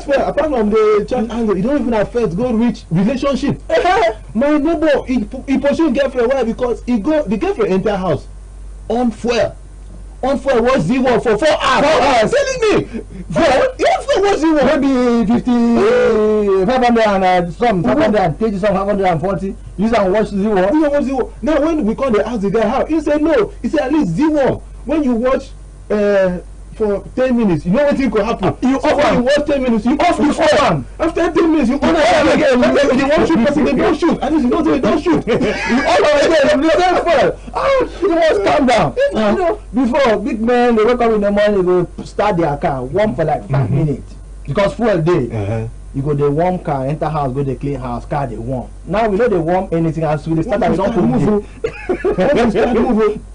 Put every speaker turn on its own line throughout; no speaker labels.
Apart from the church angle, it don't even affect go reach relationship. My neighbor, he pursue girlfriend. Why? Because the girlfriend enter house on fuel. On fuel was Z1 for 4 hours. Telling me, fuel was Z1.
Maybe 50, 500 and some 530, some 540. Use and watch Z1.
Now when we call the ask the guy how, he said no. He said at least Z1. When you watch for 10 minutes, you know what could happen. You watch 10 minutes, you off the phone. After 10 minutes, you on again. If you want shoot person, they don't shoot. At least you know they don't shoot. You on again. You must calm down. You know, before big men they wake up in the morning, they go start their car, warm for like 5 minutes because fuel day. You go the warm car, enter house, go the clean house, car they warm. Now we know they warm anything as we start we don't move.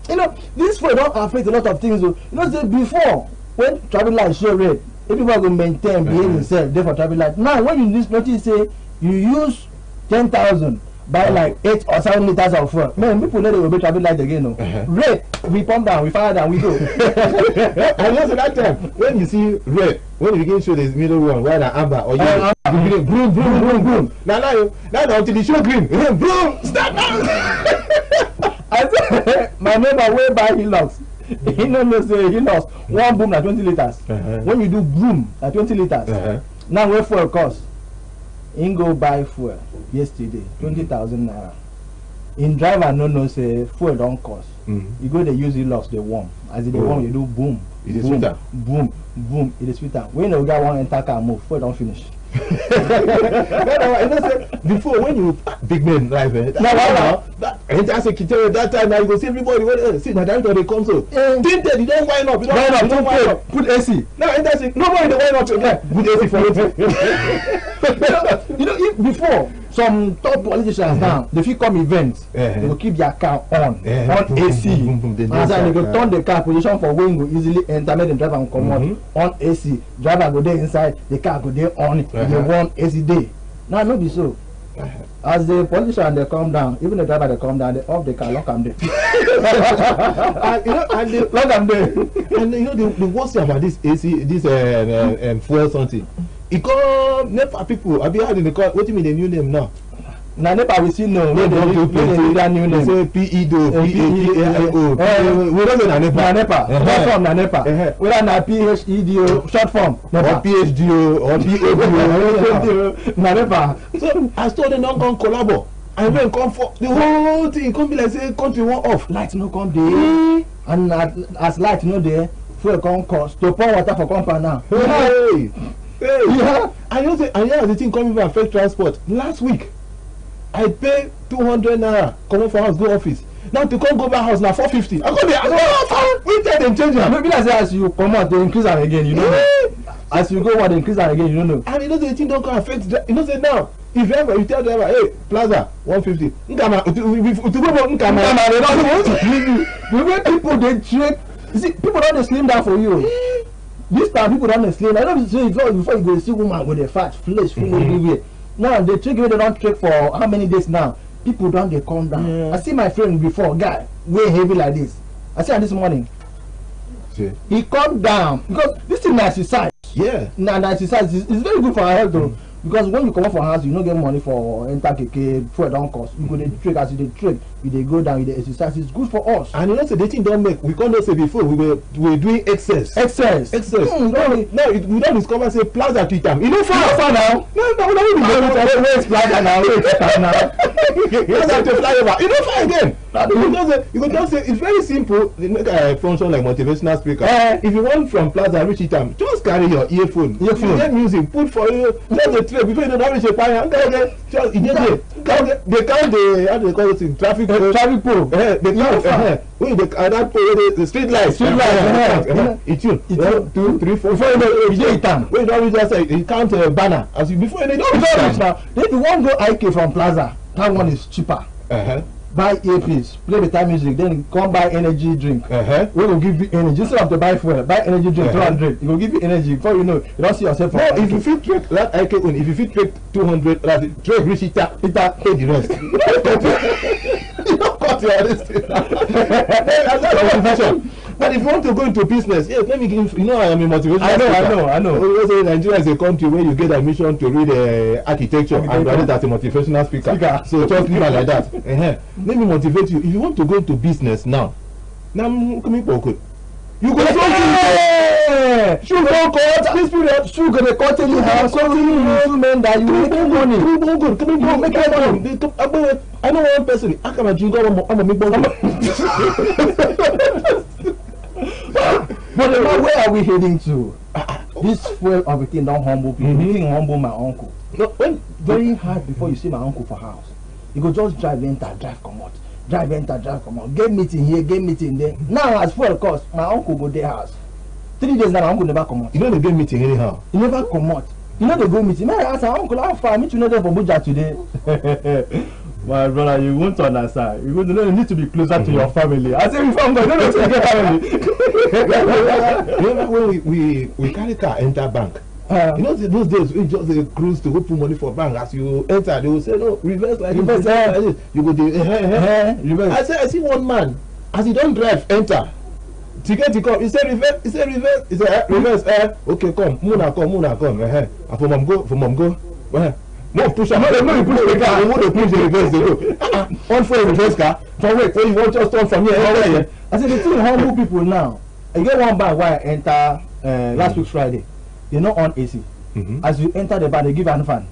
You know, this fuel don't affect a lot of things. You know, say before when traffic light show red, everybody go maintain behave themselves there for traffic light. Now when you notice say you use 10,000 buy like 8 or 7 liters of fuel. Man, people know they will be traffic light again. No, red we pump down, we fire down, we go. And also that time when you see red, when you begin show the middle one, red and amber or yellow, you boom, boom, boom, boom. Now until you show green, boom, start now.
I say my neighbor will buy Hilux. He no say he lost one boom na 20 liters. When you do boom na 20 liters. Now where fuel cost? He go buy fuel yesterday 20,000 naira. In driver no say fuel don't cost. You go they use Hilux they warm. As they warm you do boom.
It is sweeter.
Boom, boom. It is sweeter. When you get one enter car move, fuel don't finish.
Before when you big men drive that time now you go see everybody see now that they come so tinted you don't wind up
put AC
now nobody dey wind up again put AC for it.
You know if before some top politicians now they fit come events they go keep their car on AC and they go turn the car position for when go easily enter make dem drive am comot on AC driver go dey inside the car go dey on the one AC day. Now no be so. As the politician they come down, even the driver they come down, they off the car, lock am there. Lock am there.
And you know the worst thing about this AC, this fuel something. It call NEPA people. I be had in the call. What do you mean the new name now?
Now NEPA we see no. We don't do that new name.
Say PEDO, PAPAO. We don't know NEPA.
NEPA. Short form na NEPA. Whether na PHEDO, short form.
Or PhDO or PODO.
Na NEPA.
So I told them don't come collabo. And when come for the whole thing, come be like say country won't off.
Light no come there. And as light no there, fuel come cost. To pour water for compound now.
Hey. Yeah. And you say, and the thing coming from affect transport. Last week, I pay 200 naira coming from house go office. Now to come go back house now 450. I go there. We tell them change am.
Maybe like say as you come out they increase am again. You know. As you go what they increase am again. You don't know.
And you know the thing don't come affect. You know say now if ever you tell driver hey plaza 150. Nkama to go nkama they don't
the way people they trade. You see people don't slim down for you. This time people don't slim. I don't say before you go see woman with a fat flesh full everywhere. Now they trick you, they don't trick for how many days now? People don't they come down. Yeah. I see my friend before, guy, way heavy like this. I see him this morning.
See.
He come down because this is exercise.
Yeah.
Now exercise is very good for our health though. Because when you come up for house, you don't get money for enter keke, fuel don't cost. You go they trick as you they trick, you they go down, you they exercise. It's good for us.
And you know, so the thing don't make. We can't say before we were doing excess.
Excess.
No, we don't discover say plaza to them. You know far now. No,
where's plaza now? Where's now?
Plaza to fly over. You know far again. You can just say it's very simple. They make a function like motivational speaker. If you want from plaza reach it time, just carry your earphone. You get music, put for you. Just the trade before you don't reach a fire. Just immediately. They count the how do they call it? Traffic pole. They count. When they that pole the street lights. It's you. 1, 2, 3, 4. Before you know you get time. When you don't reach that side, you count a banner. As you before you don't reach now.
If you want go IK from plaza, that one is cheaper. Buy earpiece, play the time music, then come buy energy drink. We will give you energy. Instead of to buy fuel, buy energy drink 200. It will give you energy before you know. You don't see yourself.
No, if you fit trade that IK on, if you fit trade 200, that trade reach it, pay the rest. You don't cut your this thing. That's not confusion. But if you want to go into business, yes, let me give I am a motivational
I know.
We say Nigeria is a country where you get admission to read architecture and graduate as a motivational speaker. So just leave it like that. Let me motivate you. If you want to go into business now I'm coming for good. You go sugar cut this period. Sugar they cut you have so men that you make money. You good. Come on, make money. I know one person. I come and drink. I'm a make money.
But where are we heading to? This fuel of a thing don't humble people. You think humble my uncle. No, when very hard before you see my uncle for house. You go just drive enter, drive come out. Drive enter, drive come out. Get meeting here, get meeting there. Now as fuel cost, my uncle go their house. 3 days now my uncle never come out.
You know they get meeting anyhow.
He never come out. You know they go meeting. Man, I ask my uncle how far meet you know there for Buja today. My brother, you won't understand. You need to be closer to your family. I say, if I'm going to get family.
Remember when we carry car enter bank? You know those days we just cruise to go put money for bank. As you enter, they will say no, reverse like this. You go reverse. I see one man as he don't drive enter. Ticket he come. He said reverse. He said reverse. Okay, come. Muna come. For mom go. No push am. No push the car. You want to push the reverse they go. On for a reverse car. For wait, you want just turn from here.
I said the thing humble people now. I get one bank where I enter last week Friday. They not on AC. As you enter the van, they give you a fan.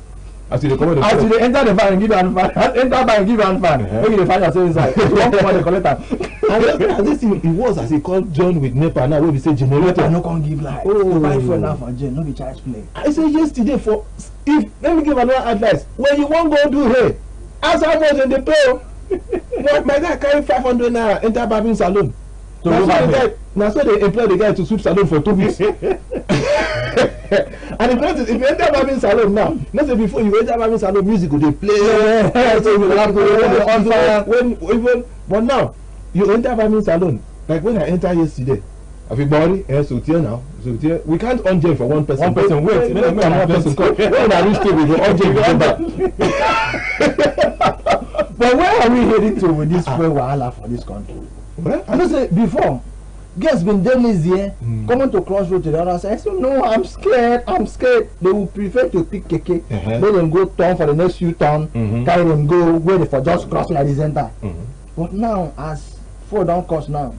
As you enter
the van and give you a fan. Enter bank, give you a fan. Maybe they find yourself inside. You want to come and collect them.
And this thing, it was as he called John with NEPA now, where we say generator.
No can give life. Oh, buy fuel now for Jen, no be charge play.
I said yesterday let me give another advice. When you want go do hey, ask how much in the pay. My guy carry 500 naira enter barbing salon. Now so they employ the guy to sweep salon for 2 weeks. And if you enter barbing salon now, not say before you enter barbing salon, music will they play. So you will have to on fire. But now you enter barbing salon. Like when I enter yesterday, everybody now. We can't on jail for one person. Wait. When I reach there, we go on jail.
But where are we heading to with this fuel wahala for this country? Well, I know say before, guests been done this year, coming to crossroad to the other side. I say, no, I'm scared. They will prefer to pick keke, let them go turn for the next few turn, carry them go wait for just crossing at the center. But now, as fuel don't cost now,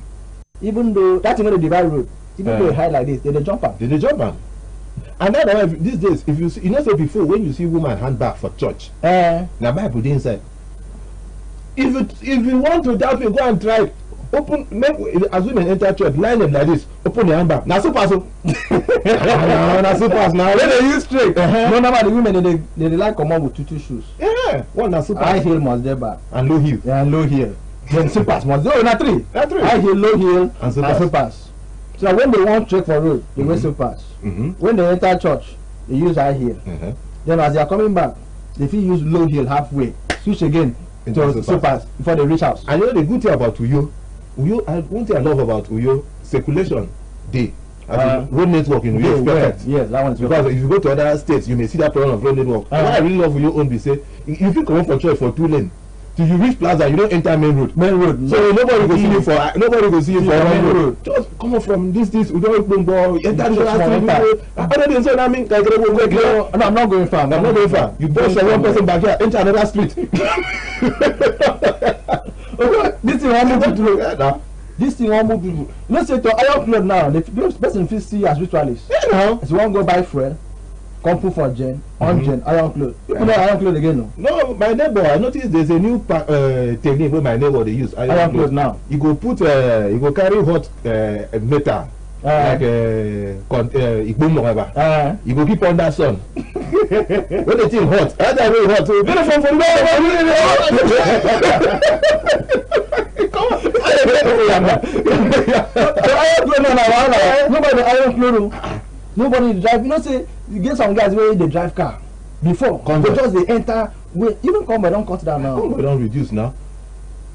even though that's the divide road, even though it high like this, they jump up.
And that these days, if you see, say before when you see woman hand back for church, now Bible dey inside. If you want to doubt me, go and try. Open, as women enter church, line them like this. Open the handbag. Now super so. Now super now. When they use straight.
No, the women they like come on with two shoes.
Yeah, one na super.
High heel must there back
and low heel.
Yeah, and low heel. Then supers must there. Not three. High heel, low heel, and supers. So when they want check for road, they wear supers. When they enter church, they use high heel. Then as they are coming back, they feel use low heel halfway. Switch again to supers before they reach house.
And you know the good thing about Uyo, one thing I love about Uyo, circulation day. Road network in Uyo is perfect.
Yes, that one is
because if you go to other states, you may see that problem of road network. What I really love Uyo own be say, if you come for church for 2 lane, till you reach plaza, you don't enter main road. So nobody go see you for main road. Just come up from this we don't go enter the street. Other than so that mean like
no, I'm not going far.
You push from one person back here, enter another street.
This thing won't move people. This thing won't move people. You know, say to iron cloth now, the person feels see as ritualist.
Yeah,
so one go buy fuel, come put for gen, on gen, iron cloth. People know iron cloth again,
no, my neighbor, I noticed there's a new technique where my neighbor they use
iron cloth now.
You go put, you go carry hot metal. Like Igbomo whatever. You go keep under sun. When the thing hot, that's very hot. So beautiful from come on.
Nobody iron clothes. Nobody drive. You know, say you get some guys where they drive car before. They just they enter. Even convoy don't cut down now.
Convoy don't reduce now.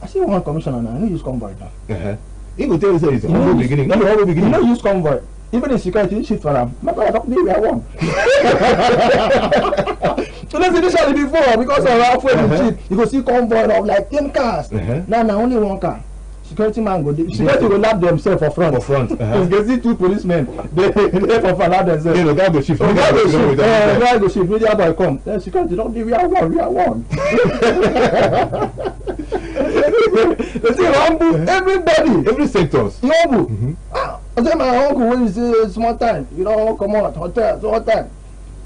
I see one commissioner now. I know use convoy now.
He will tell you say it's humble beginning. Not humble beginning.
You know use convoy. Even in security, shift for them. My brother don't need where I want. So that's initially before because of our fuel cheap. You go see convoy of like 10 cars. Now only one car. security man go security go lap themselves for front.
For front.
You can see 2 policemen dey for front lap themselves.
The guy go shift.
The guy go shift. Media boy come. Then security don dey we are one. They say humble everybody.
Every sectors.
He humble. I say my uncle when you say small time, you know, come out hotel, small time.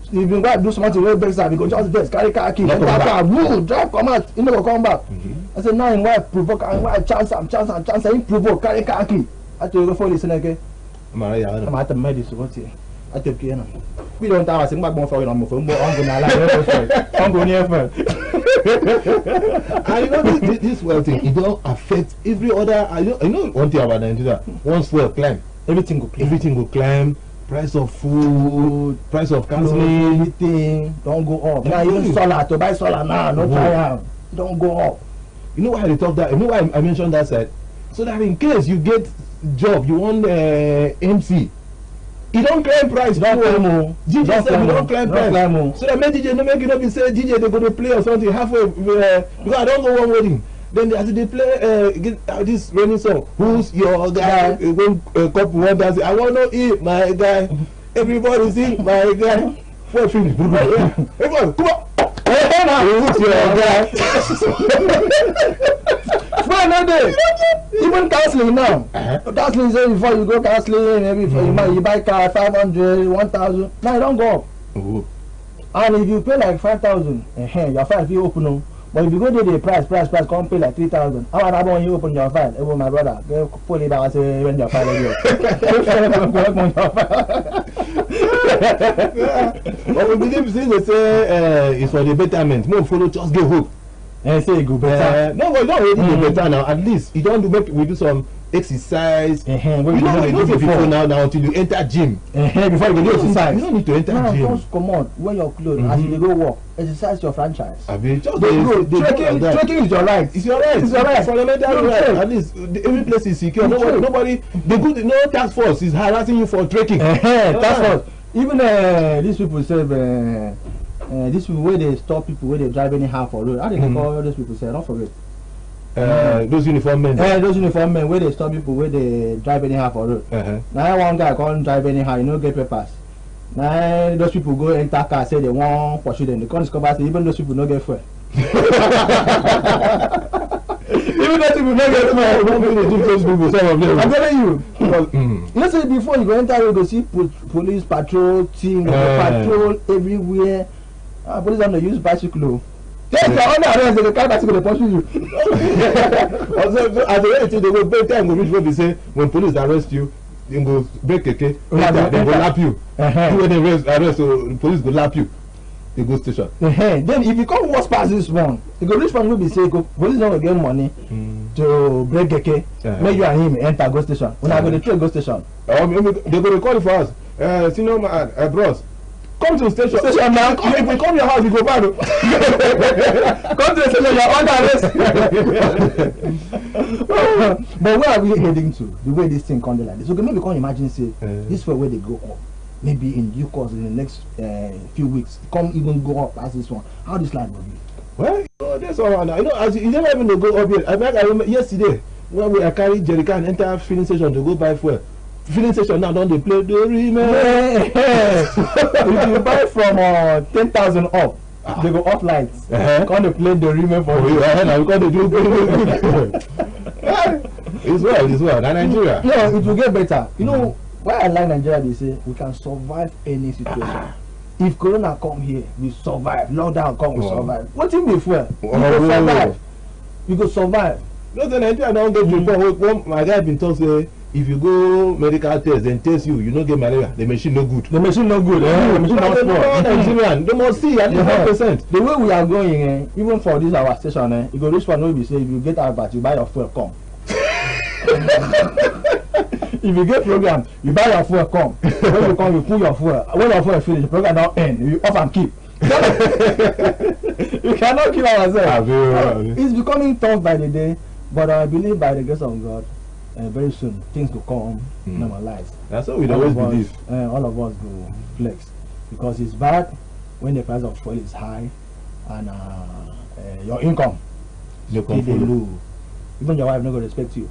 If you go do something wey vex am, you go just vex, carry car key, enter car, drive come out, he no go come back. I say now him wife provoke am, wife chance am, him provoke, carry car key. I tell you go for listen again. I'm at the medicine, what's here? I tell you now. We don't have a single more for you on my phone, but I'm gonna lie, I'm going near phone.
And you know this well thing, it don't affect every other. I know one thing about Nigeria. Once fuel climb, everything go climb. Price of food, price of counseling,
everything don't go up. Now even solar, to buy solar now, no try am, don't go up.
You know why they talk that? You know why I mentioned that side? So that in case you get job, you want MC, you don't climb price.
Don't climb o.
DJ said you don't climb price. So that make DJ no make you no be say DJ they go to play or something halfway because I don't go one wedding. Then as they play this raining song, who's your guy? When couple one dance, I wanna eat my guy. Everybody sing my guy. What finish? Everybody, come on. Who's your guy?
Well, no day. Even counseling now. Counseling say before you go counseling, maybe you buy car 500, 1,000. Now you don't go up. And if you pay like 5,000, your file fit open o. But if you go to the price, come pay like 3,000. How about when you open your file? Even my brother, go pull it down and say when your file is
But we believe they say it's for the betterment. More follow just get hope.
And say go better.
No, we don't really do better now. At least you don't we do some exercise. You know before now until you enter gym.
Before you do exercise.
You don't need to enter gym.
No, just come on, wear your clothes as you go work. Exercise your franchise.
I mean, just
trekking is your right.
It's your right.
It's your right.
Fundamental right. At least every place is secure. Nobody. The good. No task force is harassing you for trekking.
Task force. Even these people say these people where they stop people where they drive anyhow for road. How do they call those people? Say, don't forget.
Those uniform men.
Those uniform men where they stop people where they drive anyhow for road. Now one guy can't drive anyhow, you know, get papers. Now those people go enter car say they want pursue them. They can't discover say even those people no get fuel. Even those people no get fuel.
One thing they do those people, some of them.
I'm telling you. You know, say before you go enter, you go see police patrol team, patrol everywhere. Police don't use bicycle. Yes, they are under arrest. They can't bicycle. They pursue you.
Also, as the way they go break time, go reach where they say when police arrest you, they go break keke. They go lap you. When they arrest, so the police go lap you. They go station.
Then if you come worse past this one, you go reach one who be say police don't get money to break keke. Make you and him enter go station. When I go to train go station.
They go to call for us. Senior man, bros. Come to the station now. If we come to your house, we go back. Come to the station, you're under arrest.
But where are we heading to? The way this thing comes like this. Okay, maybe you can imagine say this way where they go up. Maybe in due course in the next few weeks, come even go up as this one. How this life will be?
Well, that's all right now. You know, as you never even go up yet. I remember yesterday when I carried jerry can enter filling station to go buy fuel. Filling station now don't they play the remake?
If you buy from 10,000 up, they go off lights. Can't they play the remake for you?
Now we can't do It's well. Now Nigeria.
No, it will get better. You know why I like Nigeria? They say we can survive any situation. If Corona come here, we survive. Lockdown come, we survive. What thing be fuel? We go survive. We go survive.
No, the Nigeria don't get report. My guy been told say. If you go medical test, then test you no get malaria. The machine no good.
The machine no good. The machine not spoil.
Nigerian, they must see at least 1%.
The way we are going, even for this our station, you go reach one, no be say if you get out, but you buy your fuel, come. If you get program, you buy your fuel, come. When you come, you pull your fuel. When your fuel finish, the program don't end. You off and keep. You cannot kill ourselves. It's becoming tough by the day, but I believe by the grace of God. Very soon things will come normalize.
That's what we always believe.
All of us go flex because it's bad when the price of fuel is high and your income
they
low. Even your wife not gonna respect you.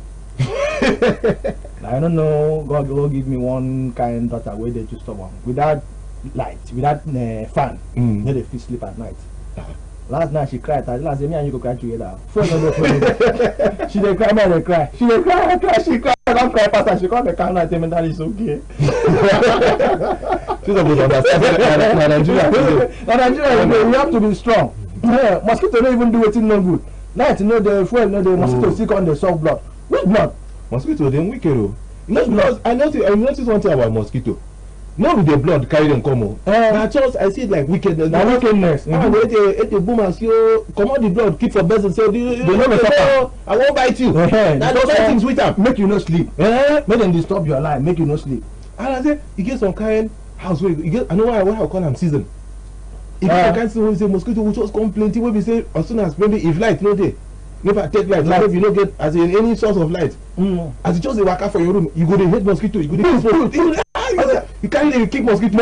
I don't know. God will give me one kind daughter where they just stubborn without light, without fan. Then they fit sleep at night. Last night she cried. I last day me and you go cry together. She dey cry, me dey cry. She dey cry, she cry. I don't cry faster. She call the camera and tell me that it's okay.
She's about to understand.
Nigeria, you have to be strong. Yeah, mosquito don't even do anything no good. Night, you know the fuel, you know the mosquito sick on the soft blood. Which blood?
Mosquito, they wicked. No, I noticed one thing about mosquito. Not with the blood carry them come on. Just I see it like wickedness.
Now wickedness.
If the boom and you come out the blood, keep for best and say, I won't bite you. Now those things with them
make you no sleep. Make them disturb your life, make you no sleep.
And I say, you get some kind house where you get. I know what I call them season. If you can't see when say mosquito, we just come plenty. When we say as soon as maybe if light no day, never take light. If you don't get as in any source of light, as you just walk out for your room, you go to hate mosquito. You go to kill mosquito. You can't even kick mosquito.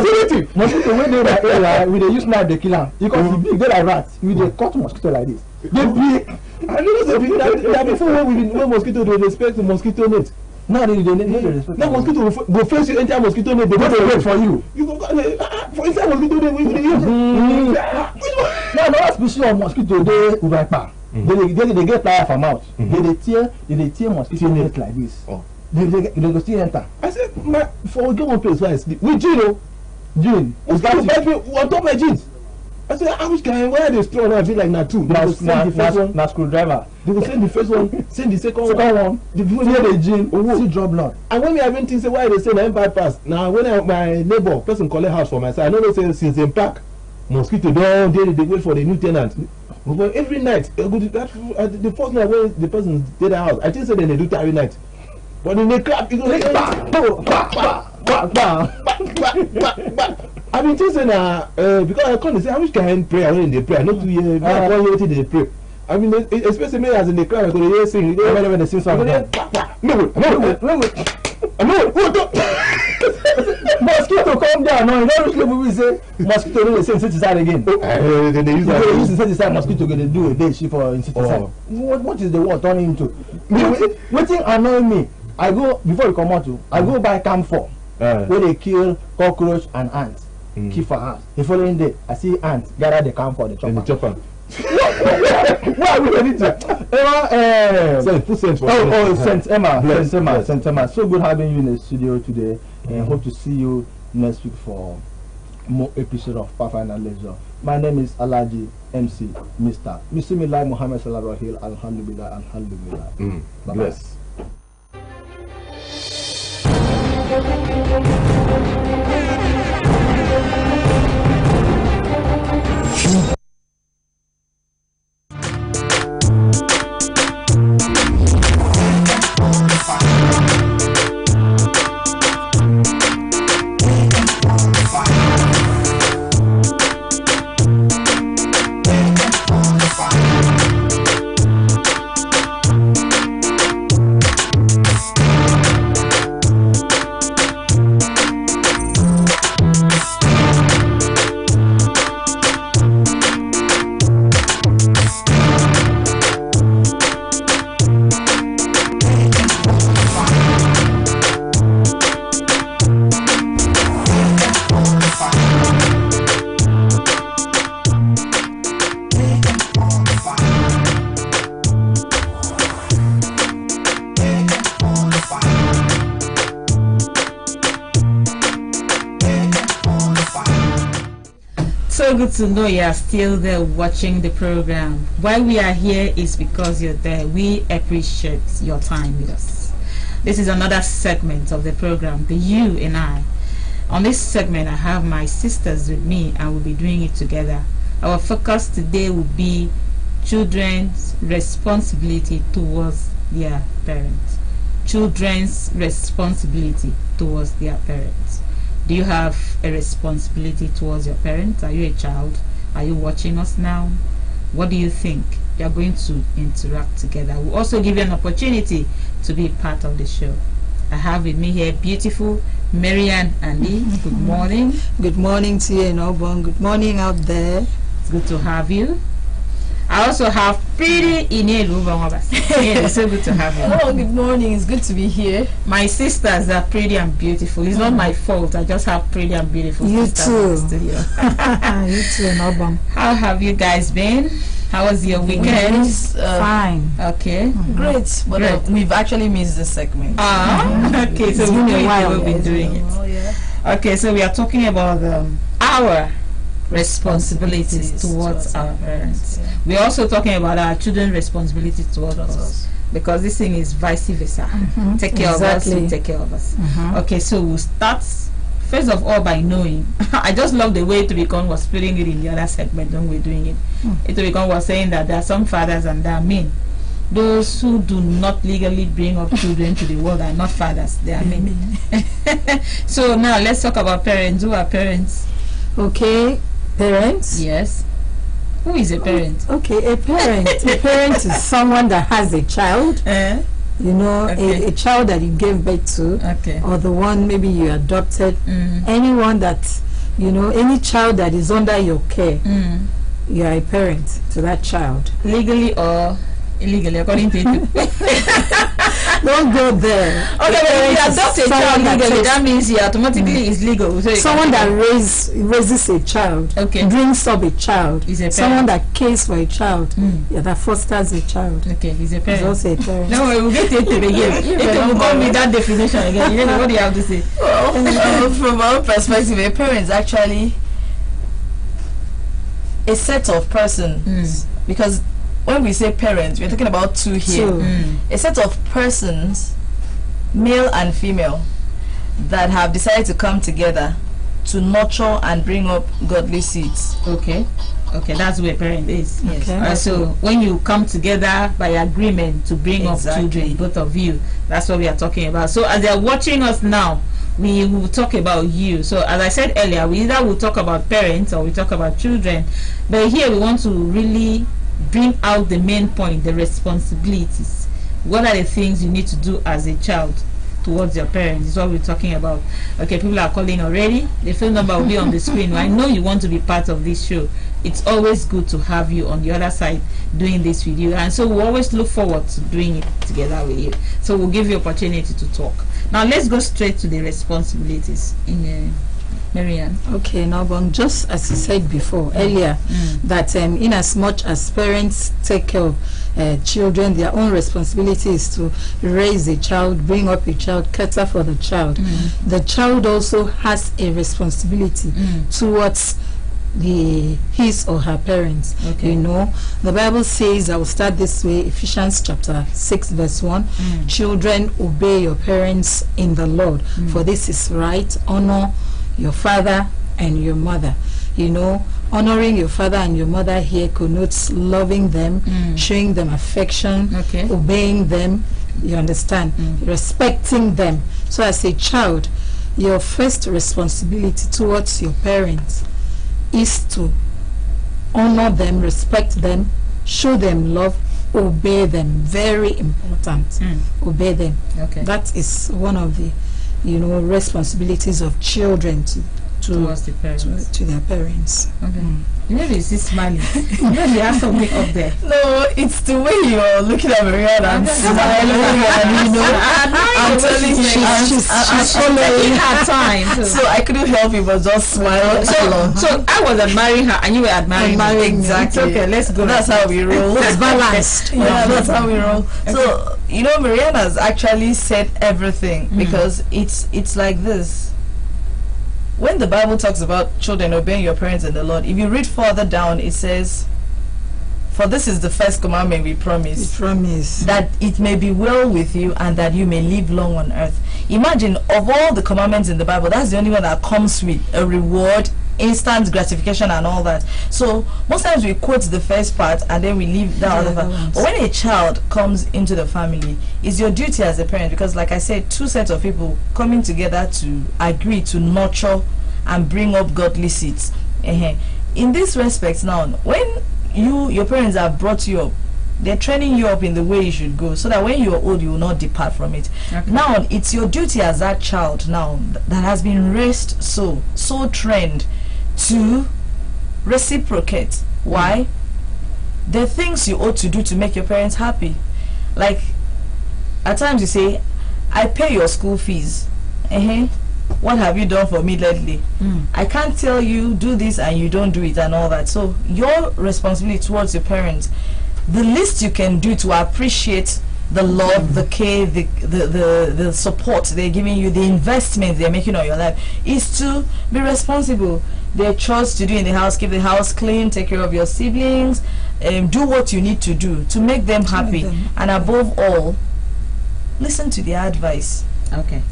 Mosquito when they like area, we dey use knife dey kill them because big they like rats. We dey cut mosquito like this. They big.
I know that before when mosquito dey respect the mosquito net.
Now they respect.
Now mosquito go face you enter mosquito net. They go to wait for you. You go for inside mosquito net. We dey use.
Now another species of mosquito dey uberpa. They get fire from mouth. They tear mosquito net like this. They go still enter.
I said, for get one place where I sleep with Gino. Mosquito bite me on top of my jeans. I said, I wish guy where they straw now I feel like na two.
Na screwdriver.
They will send the first one, send the second one.
The people hear the gene, see drop blood.
And when me having things say why they say na bypass. Now when my neighbor person collect house for my side, I know they say since them pack mosquito down they wait for the new tenant. But every night, the first night when the person did the house, I think say they do it every night. But in the clap, it goes like I've been thinking because I can't say how much can pray when they pray. Not to hear they pray. I mean, especially me as in the crowd, I go to hear sing. When they sing song, mosquito come down. No, you don't look we say mosquito no dey say insecticide again. They use insecticide. Mosquito go dey do a day shift for insecticide. What is the word turning into? Wetin annoy me? I go before you come out to. I go buy camphor where they kill cockroach and ants. Keep for house. The following day, I see ants gather the camphor, the chopper. What are we ready to? Emma, Saint Emma. So good having you in the studio today, and hope to see you next week for more episode of Pathfinder AM. My name is Alaji MC Mr. Bismillah Muhammad Sallallahu Alaihi Wasallam. Alhamdulillah. Bless.
So good to know you are still there watching the program. Why we are here is because you're there. We appreciate your time with us. This is another segment of the program, the You and I. On this segment, I have my sisters with me and we'll be doing it together. Our focus today will be children's responsibility towards their parents. Children's responsibility towards their parents. Do you have a responsibility towards your parents? Are you a child? Are you watching us now? What do you think? We are going to interact together. We'll also give you an opportunity to be part of the show. I have with me here beautiful Marianne Andy. Good morning.
Good morning to you in Auburn. Good morning out there.
It's good to have you. I also have pretty Inelu Bangabas. It's so good to have you.
Oh, good morning. It's good to be here.
My sisters are pretty and beautiful. It's not my fault. I just have pretty and beautiful
You
sisters
too.
in the studio.
You too, Nobam.
How have you guys been? How was your weekend?
Fine.
Okay.
Great. But
Great.
we've actually missed this segment.
Okay, so
It's been a while.
we've been doing it.
Oh, yeah.
Okay, so we are talking about our responsibilities towards our parents.
Yeah.
We're also talking about our children's responsibilities towards us, because this thing is vice versa. Take care of us, we take care of us. Okay, so we'll start first of all by knowing. I just love the way Tobicon was putting it in the other segment when we're doing it. Tobicon was saying that there are some fathers and there are men. Those who do not legally bring up children to the world are not fathers, they are men. So now let's talk about parents. Who are parents?
Okay, parents.
Yes. Who is a parent?
Okay, a parent. A parent is someone that has a child. You know,
Okay.
a child that you gave birth to,
Okay.
or the one maybe you adopted. Anyone that, you know, any child that is under your care, you are a parent to that child.
Legally or illegally, according to you?
Don't go there.
Okay, but if you adopt a child
Someone that
legally,
takes-
that means he automatically is legal. So you
Someone
can-
that raises a child,
Okay.
brings up a child,
Is a
someone
parent.
that cares for a child, that fosters a child,
Okay, he's a
is
parent.
also a parent.
No, we'll get into it again. It will come with that definition again. You know what do you have to say?
Well, from our perspective, a parent is actually a set of persons. Because when we say parents, we're talking about two here.
Two.
A set of persons, male and female, that have decided to come together to nurture and bring up godly seeds.
Okay. Okay, that's where a parent is.
Yes.
Okay.
So when you come together by agreement to bring
Exactly.
up children, both of you, that's what we are talking about. So as they're watching us now, we will talk about you. So as I said earlier, we either will talk about parents or we talk about children. But here we want to really bring out the main point, the responsibilities. What are the things you need to do as a child towards your parents is what we're talking about. Okay, people are calling already. The phone number will be on the screen. I know you want to be part of this show. It's always good to have you on the other side doing this with you, and so we always look forward to doing it together with you. So we'll give you opportunity to talk. Now let's go straight to the responsibilities in Marianne.
Okay, now, but just as you said before earlier, that in as much as parents take care of children, their own responsibility is to raise a child, bring up a child, cater for the child. The child also has a responsibility towards his or her parents.
Okay.
You know, the Bible says, I will start this way, Ephesians chapter 6 verse 1, children, obey your parents in the Lord, for this is right. Honor your father and your mother. You know, honoring your father and your mother here connotes loving them, showing them affection,
Okay.
obeying them, you understand, respecting them. So as a child, your first responsibility towards your parents is to honor them, respect them, show them love, obey them. Very important. Obey them.
Okay.
That is one of the, you know, responsibilities of children
Towards the parents.
to their parents.
Okay. You know, you see smiling. You know, you have something up there.
No, it's the way you're looking at Marianne and smiling, and you know, I'm telling you,
She's
taking her time.
so I couldn't help it but just smile along.
So I was admiring her and you were admiring me.
Exactly.
It's okay, let's go.
That's how we roll.
It's balanced.
Yeah, that's how we roll. So you know, Marianne has actually said everything, because it's like this. When the Bible talks about children obeying your parents in the Lord, if you read further down, it says, "For this is the first commandment we promise, that it may be well with you and that you may live long on earth." Imagine, of all the commandments in the Bible, that's the only one that comes with a reward, instant gratification and all that. So most times we quote the first part and then we leave the other part. But when a child comes into the family, it's your duty as a parent, because like I said, two sets of people coming together to agree to nurture and bring up godly seeds. In this respect now, when your parents have brought you up, they're training you up in the way you should go, so that when you're old you will not depart from it. Now it's your duty as that child now that has been raised so trained to reciprocate. Why? there are things you ought to do to make your parents happy. Like, at times you say, I pay your school fees. What have you done for me lately? I can't tell you do this and you don't do it and all that. So your responsibility towards your parents, the least you can do to appreciate the love, the care, the support they're giving you, the investment they're making on your life, is to be responsible. There are chores to do in the house. Keep the house clean, take care of your siblings, do what you need to do to make them happy, and above all, listen to their advice.
Okay.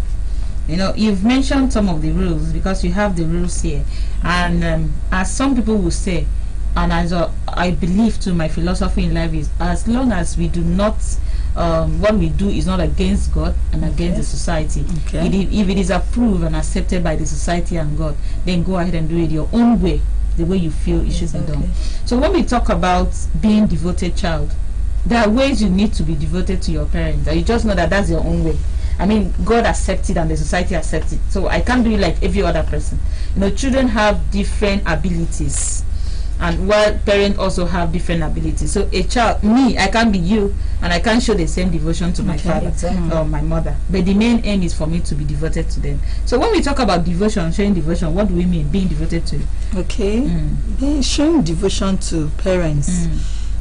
You know, you've mentioned some of the rules, because you have the rules here, and as some people will say, and as I believe to, my philosophy in life is, as long as we do not what we do is not against God and against the society, if it is approved and accepted by the society and God, then go ahead and do it your own way, the way you feel it should be done. So when we talk about being devoted child, there are ways you need to be devoted to your parents, and you just know that that's your own way. I mean, God accepts it and the society accepts it, so I can't do it like every other person. You know, children have different abilities, and while parents also have different abilities. So a child, me, I can't be you, and I can't show the same devotion to my father or my mother, but the main aim is for me to be devoted to them. So when we talk about devotion, showing devotion, what do we mean being devoted to?
Showing devotion to parents,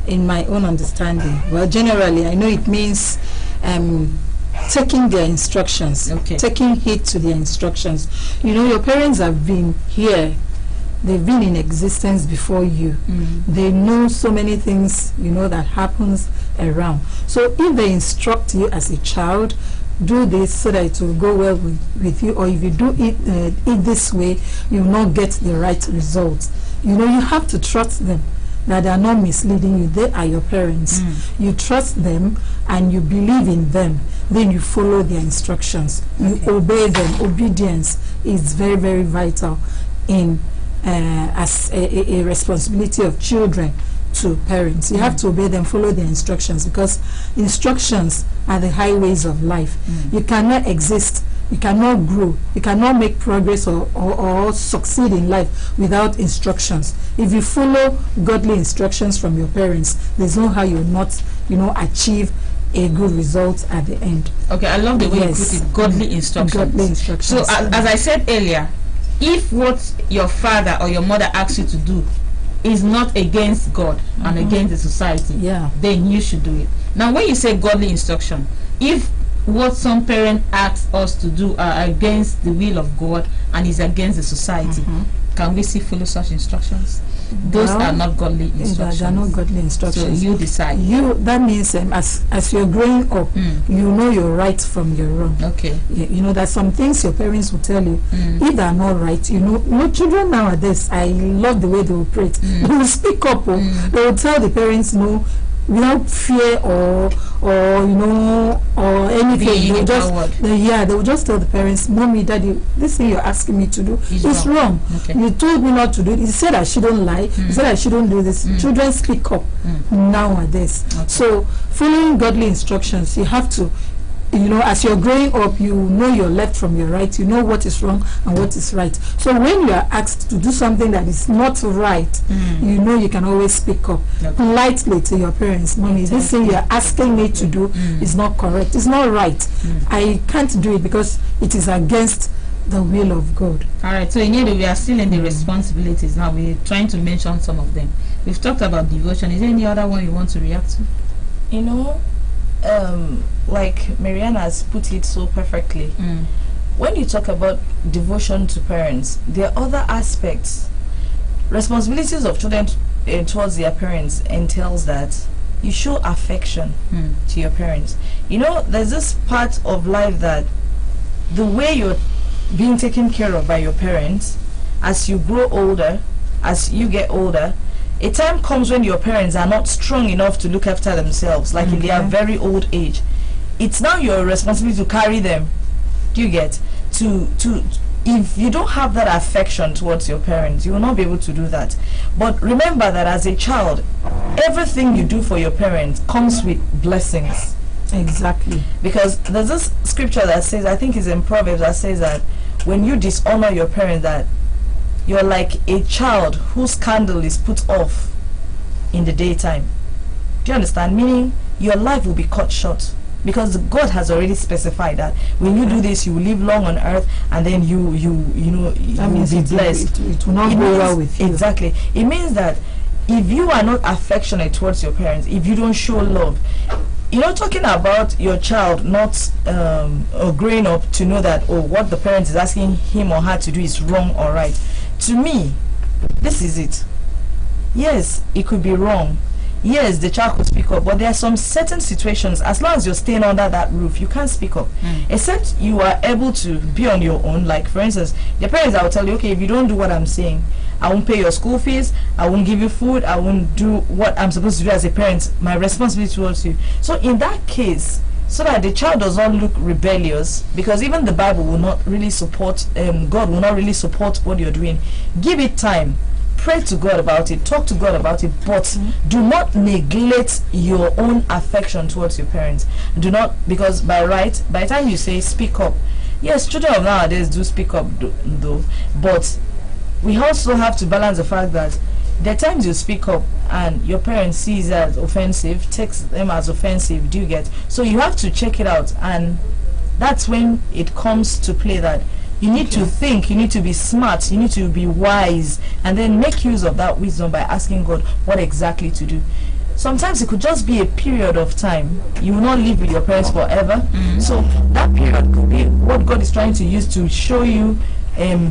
in my own understanding, well, generally I know it means taking their instructions, taking heed to their instructions. You know, your parents have been here, they've been in existence before you. They know so many things, you know, that happens around. So if they instruct you as a child, do this so that it will go well with you, or if you do it this way, you will not get the right results. You know, you have to trust them, that they are not misleading you. They are your parents. You trust them and you believe in them. Then you follow their instructions. You obey them. Obedience is very, very vital in as a responsibility of children to parents. You have to obey them, follow their instructions, because instructions are the highways of life. You cannot exist, you cannot grow, you cannot make progress or succeed in life without instructions. If you follow godly instructions from your parents, there's no how you'll not, you know, achieve a good result at the end.
Okay, I love the way you put it, godly instructions. Godly instructions. So as I said earlier, if what your father or your mother asks you to do is not against God and against the society, then you should do it. Now when you say godly instruction, if what some parents ask us to do are against the will of God and is against the society, can we still follow such instructions? Those are not godly instructions.
They are not godly instructions.
So you decide.
That means as you're growing up, you know your right from your wrong.
Okay.
You know that some things your parents will tell you, if they are not right, you know, children nowadays, I love the way they operate. They will speak up. They will tell the parents no, without fear or you know, or anything. They just they will just tell the parents, Mommy, Daddy, this thing you're asking me to do is wrong. You told me not to do it. You said I shouldn't lie. You said I shouldn't do this. Children speak up nowadays. So following godly instructions, you have to, you know, as you're growing up, you know your left from your right, you know what is wrong and what is right. So when you are asked to do something that is not right, you know you can always speak up politely to your parents. Mommy, this thing you're asking me to do is not correct, it's not right. I can't do it because it is against the will of God.
Alright, so we are still in the responsibilities now. We're trying to mention some of them. We've talked about devotion. Is there any other one you want to react to?
You know, like Mariana has put it so perfectly, when you talk about devotion to parents, there are other aspects. Responsibilities of children towards their parents entails that you show affection to your parents. You know, there's this part of life that the way you're being taken care of by your parents, as you grow older, as you get older, a time comes when your parents are not strong enough to look after themselves, like in their very old age. It's now your responsibility to carry them. Do you get? If you don't have that affection towards your parents, you will not be able to do that. But remember that as a child, everything you do for your parents comes with blessings.
Exactly.
Because there's this scripture that says, I think it's in Proverbs, that says that when you dishonor your parents, that you're like a child whose candle is put off in the daytime. Do you understand? Meaning your life will be cut short, because God has already specified that when you do this, you will live long on earth, and then you will be blessed.
It will not go well with you.
Exactly. It means that if you are not affectionate towards your parents, if you don't show love, talking about your child not growing up to know that, what the parent is asking him or her to do is wrong or right. To me, this is it. Yes, it could be wrong. Yes, the child could speak up, but there are some certain situations, as long as you're staying under that roof, you can't speak up. Except you are able to be on your own. Like, for instance, the parents will tell you, okay, if you don't do what I'm saying, I won't pay your school fees, I won't give you food, I won't do what I'm supposed to do as a parent, my responsibility towards you. So in that case, so that the child does not look rebellious, because even the Bible will not really support, God will not really support what you're doing. Give it time. Pray to God about it, talk to God about it, but do not neglect your own affection towards your parents. Do not, because by the time you say speak up, yes, children of nowadays do speak up though, but we also have to balance the fact that there are times you speak up and your parents sees it as offensive, takes them as offensive. Do you get? So you have to check it out, and that's when it comes to play that you need to think, you need to be smart, you need to be wise, and then make use of that wisdom by asking God what exactly to do. Sometimes it could just be a period of time. You will not live with your parents forever. So that period could be what God is trying to use to show you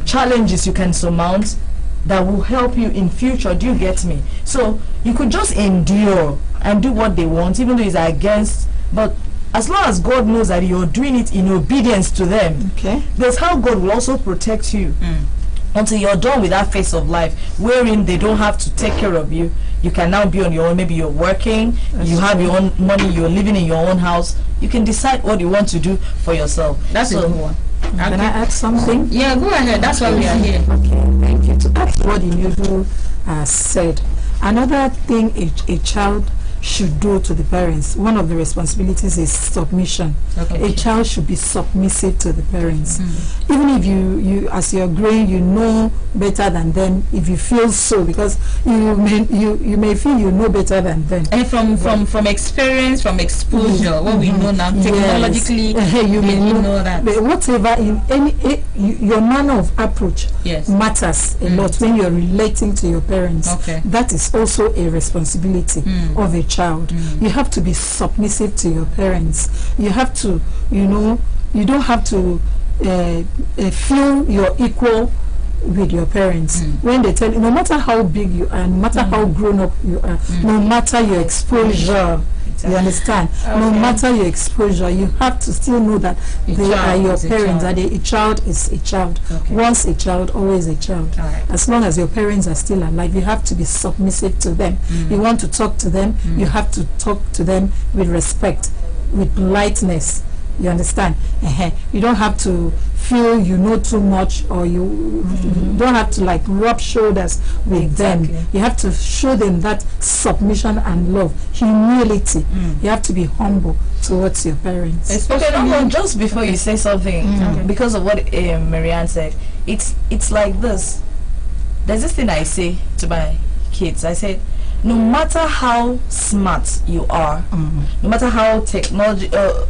challenges you can surmount that will help you in future. Do you get me? So you could just endure and do what they want, even though it's against, but as long as God knows that you're doing it in obedience to them, that's how God will also protect you until you're done with that phase of life wherein they don't have to take care of you. You can now be on your own. Maybe you're working, you have your own money, you're living in your own house. You can decide what you want to do for yourself.
That's a good one.
Can I add something?
Yeah, go ahead. That's why we are here.
Okay, thank you. To add what Inudu said, another thing a child should do to the parents, one of the responsibilities is submission. A child should be submissive to the parents. Even if you as you're growing, you know better than them, if you feel so, because you may feel you know better than them.
And from experience, from exposure, what we know now, technologically,
you may
know that.
But whatever, in any your manner of approach matters a lot when you're relating to your parents. That is also a responsibility of a child. You have to be submissive to your parents. You have to, you don't have to feel you're equal with your parents when they tell you, no matter how big you are, no matter how grown up you are, no matter your exposure, you understand, no matter your exposure, you have to still know that they are your parents, that a child is a child. Once a child, always a child. As long as your parents are still alive, you have to be submissive to them. You want to talk to them, you have to talk to them with respect, with politeness. You understand? You don't have to feel you know too much, or you don't have to like rub shoulders with them. You have to show them that submission and love, humility. You have to be humble towards your parents.
Okay, just before you say something, because of what Marianne said, it's like this. There's this thing I say to my kids. I said, no matter how smart you are, no matter how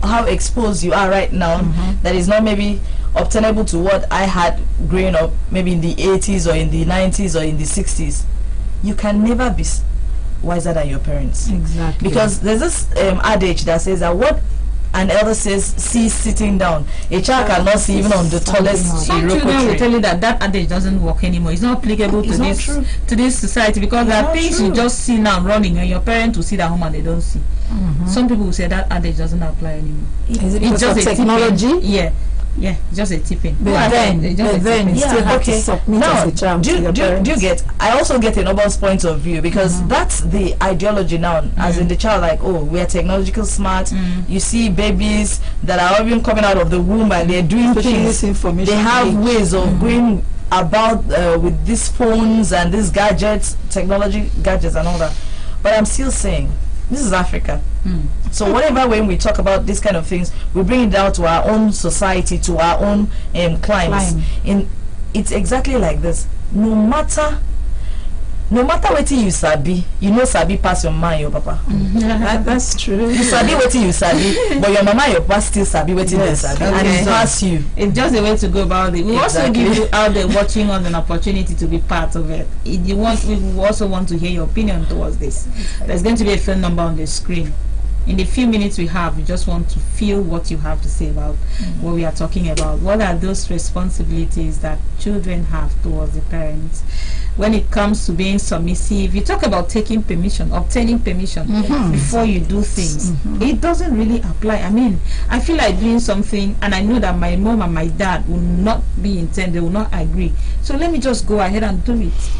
how exposed you are right now, that is not maybe obtainable to what I had growing up, maybe in the 80s or in the 90s or in the 60s, you can never be wiser than your parents.
Exactly.
Because there's this adage that says that what an elder says, see sitting down, a child cannot see even on the tallest
Some children will tell you that adage doesn't work anymore. It's not applicable to this society, because there are things you just see now running and your parents will see that home and they don't see. Some people will say that adage doesn't apply anymore.
Is it because of technology?
Yeah, just a tipping.
But then you still have to submit as a child to your parents.
Do you get? I also get a noble point of view, because that's the ideology now, as in the child, like, oh, we are technological smart. You see babies that are even coming out of the womb and they're doing things. They have ways of going about with these phones and these gadgets, technology gadgets and all that. But I'm still saying, this is Africa. So whenever when we talk about these kind of things, we bring it down to our own society, to our own climes. It's exactly like this. No matter no matter what you sabi, you know sabi pass your mama and your papa.
That's true.
You sabi what you sabi, but your mama and your papa still sabi what they sabi, and it pass you.
It's just a way to go about it. We also give you out there watching us an opportunity to be part of it. We also want to hear your opinion towards this. There's going to be a phone number on the screen. In the few minutes we have, we just want to feel what you have to say about what we are talking about. What are those responsibilities that children have towards the parents? When it comes to being submissive, you talk about taking permission, obtaining permission before you do things. It doesn't really apply. I mean, I feel like doing something and I know that my mom and my dad will not be intent, they will not agree. So let me just go ahead and do it.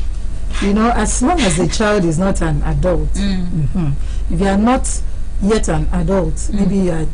You know, as long as the child is not an adult, if you are not yet an adult, maybe you are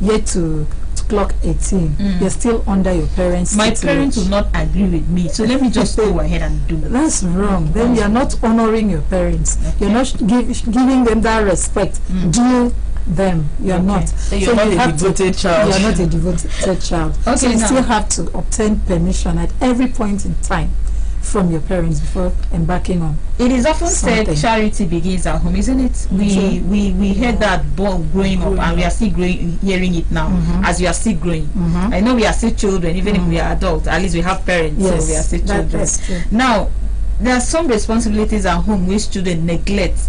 yet to clock 18, you're still under your parents.
My parents will not agree with me, so let me just go ahead and do it.
That's wrong. Then you're not honoring your parents. You're not giving them that respect due them. You're not.
So you're not a devoted child.
You're not a devoted child. So you still have to obtain permission at every point in time from your parents before embarking on.
It is often said charity begins at home, isn't it? We heard that growing up, and we are still hearing it now as we are still growing. I know we are still children, even if we are adults. At least we have parents, so we are still children.
That's true.
Now, there are some responsibilities at home which children neglect.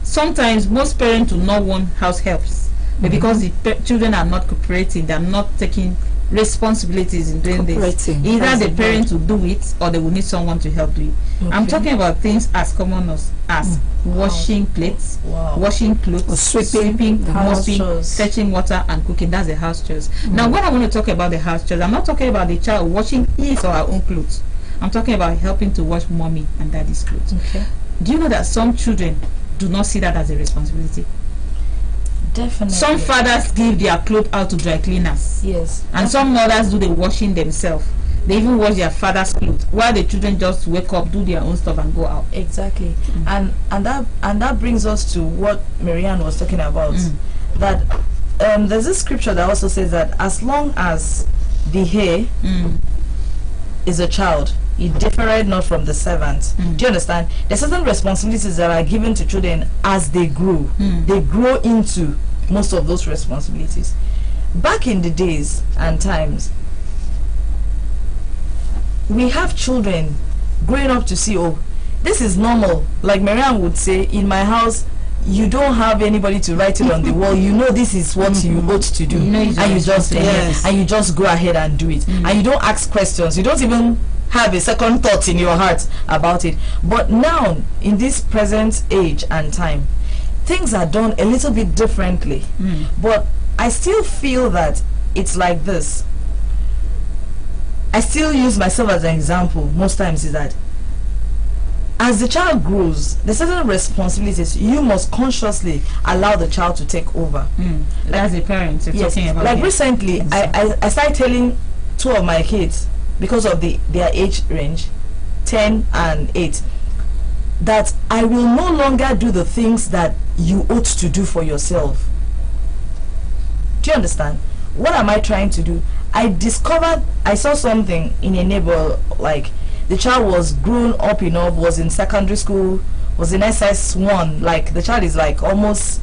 Sometimes most parents do not want house helps, but because the children are not cooperating, they are not taking responsibilities in doing this. Either the parents will do it or they will need someone to help do it. I'm talking about things as common as washing plates, washing clothes, sweeping, mopping, fetching water, and cooking. That's the house chores. Now, when I want to talk about the house chores, I'm not talking about the child washing his or her own clothes. I'm talking about helping to wash mommy and daddy's clothes. Do you know that some children do not see that as a responsibility?
Definitely.
Some fathers give their clothes out to dry cleaners.
Yes.
And some mothers do the washing themselves. They even wash their father's clothes while the children just wake up, do their own stuff, and go out.
Exactly. And that brings us to what Marianne was talking about. That there's this scripture that also says that as long as the heir is a child, it differeth not from the servant. Do you understand? There's certain responsibilities that are given to children as they grow. They grow into most of those responsibilities. Back in the days and times, we have children growing up to see, oh, this is normal. Like Marianne would say, in my house, you don't have anybody to write it on the wall. You know this is what you ought to do, and you just go ahead and do it, and you don't ask questions. You don't even have a second thought in your heart about it. But now, in this present age and time, things are done a little bit differently. But I still feel that it's like this. I still use myself as an example most times, is that as the child grows, there's certain responsibilities you must consciously allow the child to take over.
That's the parents you're talking about.
Like recently, I started telling two of my kids, because of their age range, 10 and 8, that I will no longer do the things that you ought to do for yourself. Do you understand? What am I trying to do? I saw something in a neighbor, like the child was grown up enough, was in secondary school, was in SS1, like the child is like almost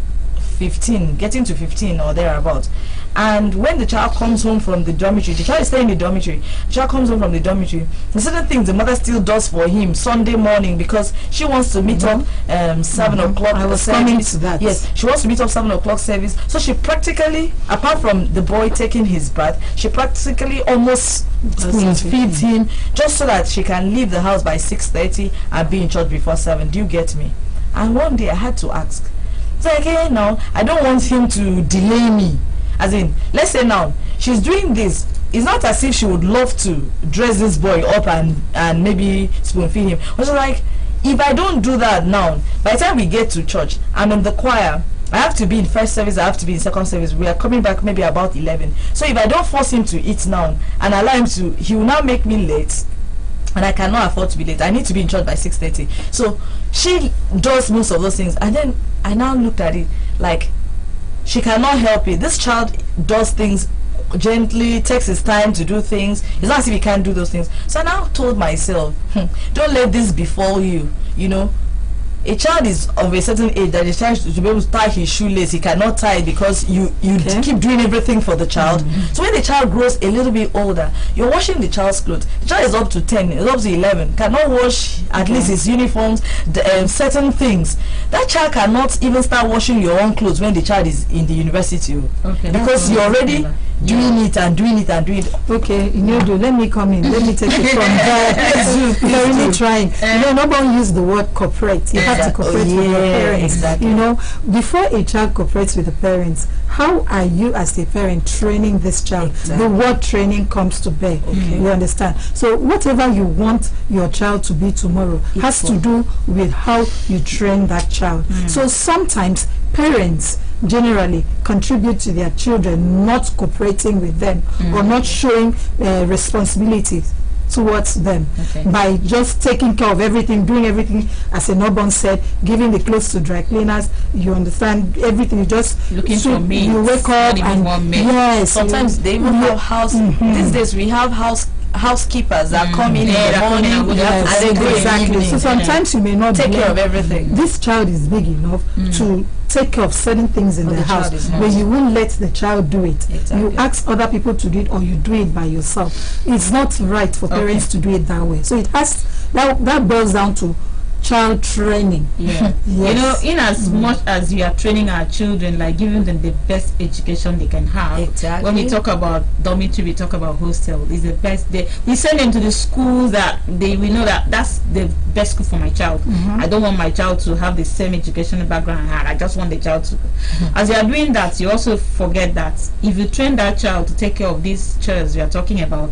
15, getting to 15 or thereabouts. And when the child comes home from the dormitory, the child is staying in the dormitory, the child comes home from the dormitory, there's certain things the mother still does for him Sunday morning, because she wants to meet up 7 o'clock.
I was coming to that.
Yes, she wants to meet up 7 o'clock service. So she practically, apart from the boy taking his bath, she practically almost feeds him, just so that she can leave the house by 6:30 and be in church before 7. Do you get me? And one day I had to ask, so okay, now I don't want him to delay me. As in, let's say now she's doing this, it's not as if she would love to dress this boy up and maybe spoon feed him. I was like, if I don't do that now, by the time we get to church, I'm in the choir, I have to be in first service, I have to be in second service, we are coming back maybe about 11. So if I don't force him to eat now and allow him to, he will now make me late, and I cannot afford to be late. I need to be in church by 6:30. So she does most of those things, and then I now looked at it like, she cannot help it. This child does things gently, takes his time to do things. It's not as if he can't do those things. So I now told myself, don't let this befall you. you know, a child is of a certain age that the child to be able to tie his shoelace. He cannot tie it because you keep doing everything for the child. So when the child grows a little bit older, you're washing the child's clothes. The child is up to 10, is up to 11, cannot wash at least his uniforms, certain things. That child cannot even start washing your own clothes when the child is in the university. Because you're already doing it and doing it and doing it.
Okay, Inyodo, let me come in. Let me take it from there. You're really trying. Nobody use the word cooperate. You have to cooperate with your parents.
Exactly.
Before a child cooperates with the parents, how are you as a parent training this child? The word training comes to bear. You understand? So whatever you want your child to be tomorrow has to do with how you train that child. So sometimes parents generally contribute to their children not cooperating with them or not showing responsibilities towards them by just taking care of everything, doing everything, as a Nobon said, giving the clothes to dry cleaners. You understand everything. You just
looking for me.
You wake up and yes,
sometimes they even have house. These days we have housekeepers that come in the morning and they go exactly.
So sometimes you may not
take care of everything.
This child is big enough to take care of certain things in the house, but you won't let the child do it. You ask other people to do it, or you do it by yourself. It's not right for parents to do it that way. So it has that boils down to child training.
Yes. In as much as we are training our children, like giving them the best education they can have. When we talk about dormitory, we talk about hostel. Is the best. We send them to the schools that we know that that's the best school for my child. I don't want my child to have the same educational background I had. I just want the child to. As you are doing that, you also forget that if you train that child to take care of these children we are talking about,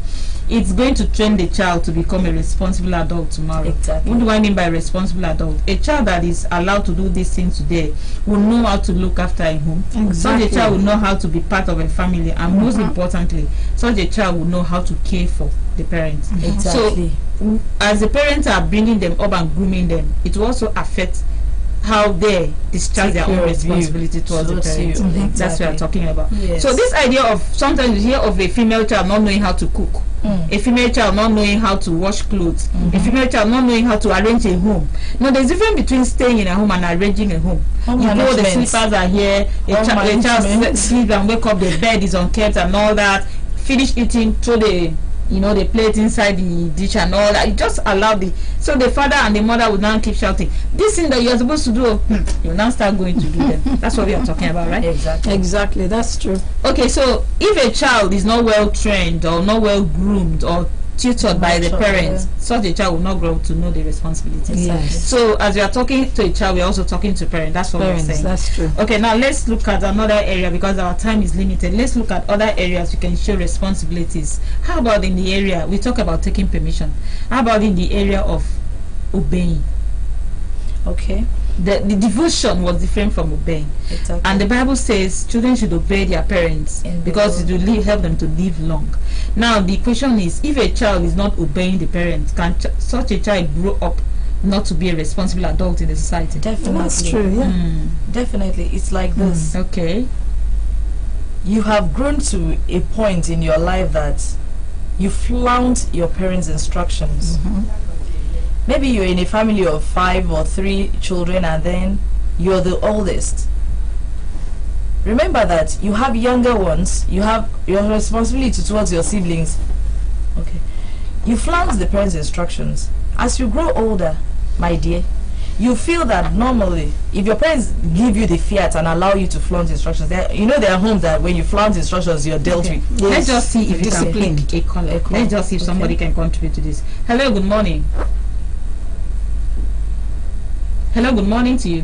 it's going to train the child to become a responsible adult tomorrow. What do I mean by responsible adult? A child that is allowed to do these things today will know how to look after a home. Such a child will know how to be part of a family, and most importantly, such a child will know how to care for the parents. So as the parents are bringing them up and grooming them, it will also affect how they discharge their own responsibility towards the parents. That's what we're talking about. So this idea of, sometimes you hear of a female child not knowing how to cook, a female child not knowing how to wash clothes, a female child not knowing how to arrange a home. No, there's a difference between staying in a home and arranging a home. You know, the slippers are here, a child sleeps and wake up, the bed is unkept and all that, finish eating, throw the the plate inside the dish and all that. You just allow so the father and the mother would now keep shouting, this thing that you're supposed to do, you now start going to do them. That's what we are talking about, right?
Exactly, that's true.
Okay, so if a child is not well trained or not well groomed or tutored by the parents, such a child will not grow to know the responsibilities. So as we are talking to a child, we are also talking to parents. That's what we're saying.
That's true.
Okay, now let's look at another area, because our time is limited. Let's look at other areas we can show responsibilities. How about in the area, we talk about taking permission. How about in the area of obeying?
Okay.
The devotion was different from obeying. And the Bible says children should obey their parents because it will help them to live long. Now the question is, if a child is not obeying the parents, can such a child grow up not to be a responsible adult in the society?
Definitely.
That's true,
Definitely. It's like this.
Okay.
You have grown to a point in your life that you flaunt your parents' instructions. Maybe you're in a family of 5 or 3 children and then you're the oldest. Remember that you have younger ones, you have your responsibility towards your siblings. Okay. You flaunt the parents' instructions. As you grow older, my dear, you feel that normally if your parents give you the fiat and allow you to flaunt instructions, there are homes that when you flaunt instructions you're dealt with.
Let's just see if you can pick a caller. Let's just see if somebody can contribute to this. Hello, good morning. Hello, good morning to you.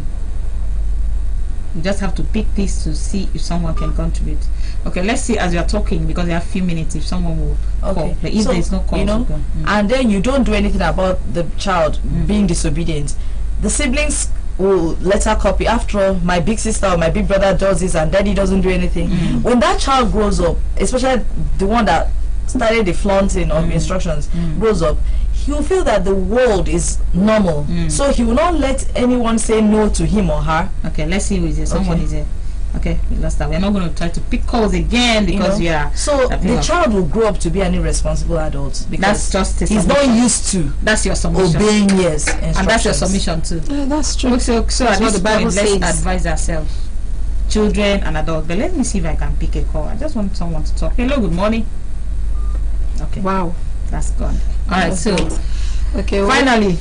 You just have to pick this to see if someone can contribute. Okay, let's see as we are talking, because there are a few minutes if someone will call. But if there is no call,
and then you don't do anything about the child being disobedient, the siblings will let her copy. After all, my big sister or my big brother does this and daddy doesn't do anything. When that child grows up, especially the one that started the flaunting of instructions, grows up, he will feel that the world is normal. So he will not let anyone say no to him or her.
Okay, let's see who is there. Someone is there. Okay, we lost that. We're not going to try to pick calls again because we are.
So the child will grow up to be an irresponsible adult because
that's just
he's not used to.
That's your submission.
Obeying
and that's your submission too.
That's true.
So at
what
this
the Bible
point, let's
says.
advise ourselves, children and adults. But let me see if I can pick a call. I just want someone to talk. Hello, good morning. Okay.
Wow,
that's gone. All right. So,
okay.
Finally.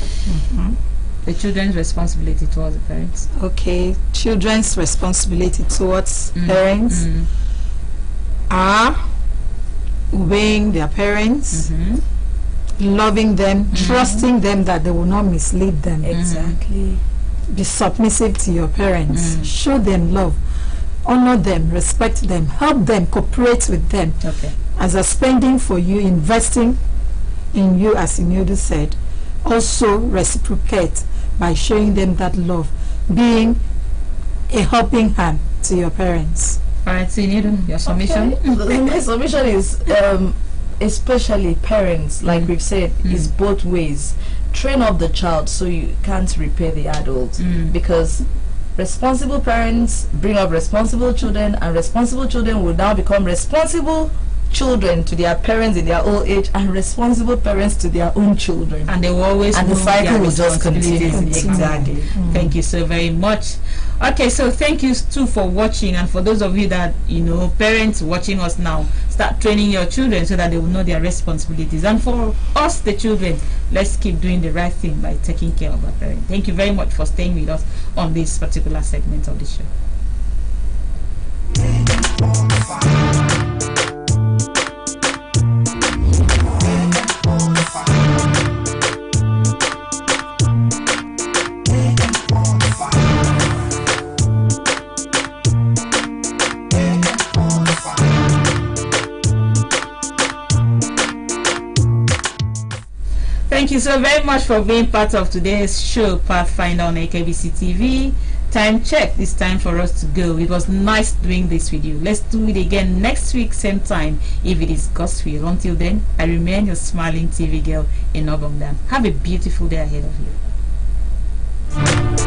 The children's responsibility towards the parents.
Okay, children's responsibility towards parents are obeying their parents, loving them, trusting them that they will not mislead them.
Exactly.
Be submissive to your parents. Show them love. Honor them, respect them, help them, cooperate with them.
Okay.
As a spending for you, investing in you, as Inyodu said, also reciprocate by showing them that love, being a helping hand to your parents.
All right, so Inyodu, your submission?
My submission is especially parents, like we've said, is both ways. Train up the child so you can't repay the adult, because responsible parents bring up responsible children, and responsible children will now become responsible children to their parents in their old age, and responsible parents to their own children,
and they will always
and the cycle will just continue.
Exactly. Thank you so very much. Okay, so thank you too for watching, and for those of you that parents watching us now, start training your children so that they will know their responsibilities. And for us, the children, let's keep doing the right thing by taking care of our parents. Thank you very much for staying with us on this particular segment of the show. Thank you so very much for being part of today's show, Pathfinder on AKBC TV. Time check, it's time for us to go. It was nice doing this with you. Let's do it again next week, same time, if it is God's will. Until then, I remain your smiling TV girl in Obongdan. Have a beautiful day ahead of you.